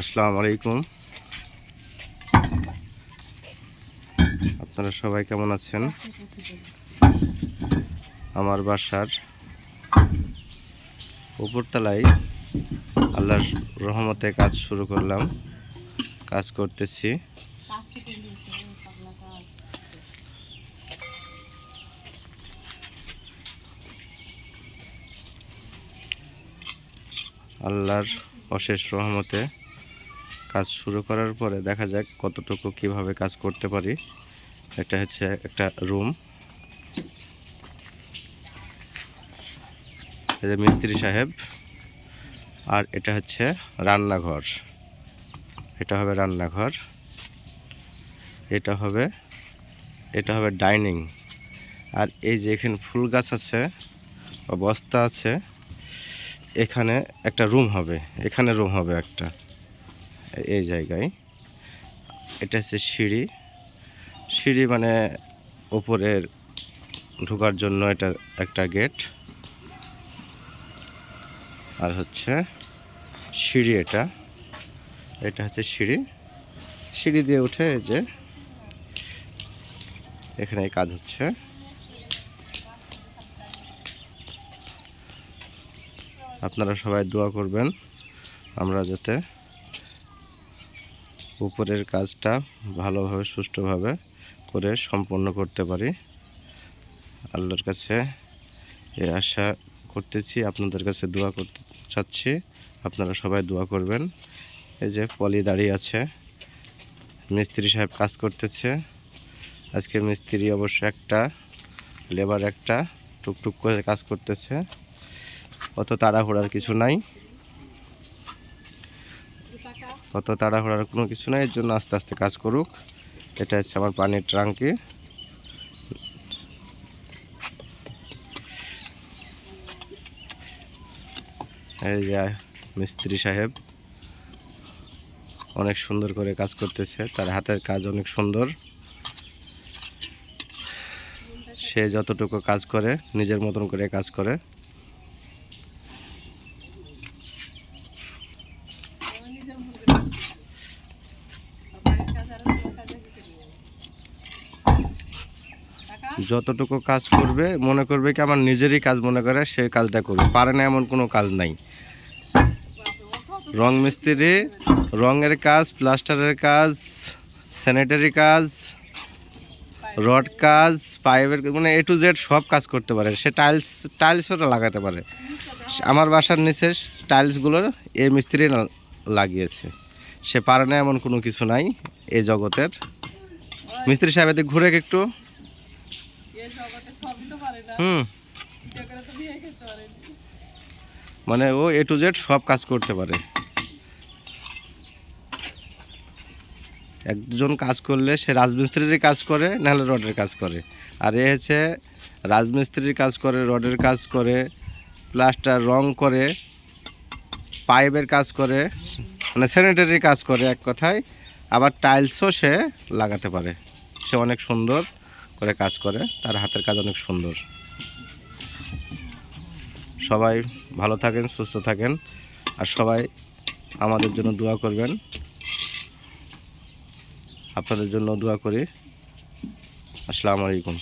আসসালামু আলাইকুম। আপনারা সবাই কেমন আছেন? আমার বাসার উপরতলায় আল্লাহর রহমতে কাজ শুরু করলাম। কাজ করতেছি। আল্লাহর অশেষ রহমতে কাজ শুরু করার পরে দেখা যাক কতটুকু কিভাবে কাজ করতে পারি। এটা হচ্ছে একটা রুম, এই যে মিস্ত্রি সাহেব, আর এটা হচ্ছে রান্নাঘর। এটা হবে রান্নাঘর, এটা হবে ডাইনিং। আর এই যে এখানে ফুল গাছ আছে, বস্তা আছে, এখানে একটা রুম হবে, এখানে রুম হবে একটা এই জায়গায়। এটা হচ্ছে সিঁড়ি মানে উপরে ঢোকার জন্য এটা একটা গেট। আর হচ্ছে সিঁড়ি, এটা হচ্ছে সিঁড়ি দিয়ে উঠে এই যে এখানে কাজ হচ্ছে। আপনারা সবাই দোয়া করবেন আমরা যাতে উপরের কাজটা ভালোভাবে সুষ্ঠুভাবে করে সম্পন্ন করতে পারি। আল্লাহর কাছে এই আশা করতেছি, আপনাদের কাছে দোয়া করতে চাচ্ছি, আপনারা সবাই দোয়া করবেন। এই যে পলি দাঁড়িয়ে আছে, মিস্ত্রি সাহেব কাজ করতেছে। আজকে মিস্ত্রি অবশ্য একটা, লেবার একটা, টুকটুক করে কাজ করতেছে, অত তাড়াহুড়ার কিছু নাই, কোনো কিছু নাই। এর জন্য আস্তে আস্তে কাজ করুক। এটা হচ্ছে আমার পানির ট্যাঙ্কি। এই যে মিস্ত্রি সাহেব অনেক সুন্দর করে কাজ করতেছে, তার হাতের কাজ অনেক সুন্দর। সে যতটুকু কাজ করে নিজের মতন করে কাজ করে। যতটুকু কাজ করবে মনে করবে কি আমার নিজেরই কাজ মনে করে সেই কাজটা করবে, পারে না এমন কোনো কাজ নাই। রং মিস্ত্রি রঙের কাজ, প্লাস্টারের কাজ, স্যানিটারি কাজ, রড কাজ, পাইপের মানে A to Z সব কাজ করতে পারে। সে টাইলসও লাগাতে পারে। আমার বাসার নিচের টাইলসগুলো এই মিস্ত্রি লাগিয়েছে। সে পারে না এমন কোনো কিছু নাই এই জগতের। মিস্ত্রি সাহেব এদিকে ঘুরে একটু। মানে ও A to Z সব কাজ করতে পারে। একজন কাজ করলে সে রাজমিস্ত্রির কাজ করে, নাহলে রডের কাজ করে। আর এ হচ্ছে রাজমিস্ত্রির কাজ করে, রডের কাজ করে, প্লাস্টার রং করে, পাইপের কাজ করে, মানে স্যানিটারি কাজ করে এক কথায়। আবার টাইলসও সে লাগাতে পারে। সে অনেক সুন্দর করে কাজ করে, তার হাতের কাজ অনেক সুন্দর। সবাই ভালো থাকেন, সুস্থ থাকেন, আর সবাই আমাদের জন্য দোয়া করবেন। আপনাদের জন্য দোয়া করি। আসসালামু আলাইকুম।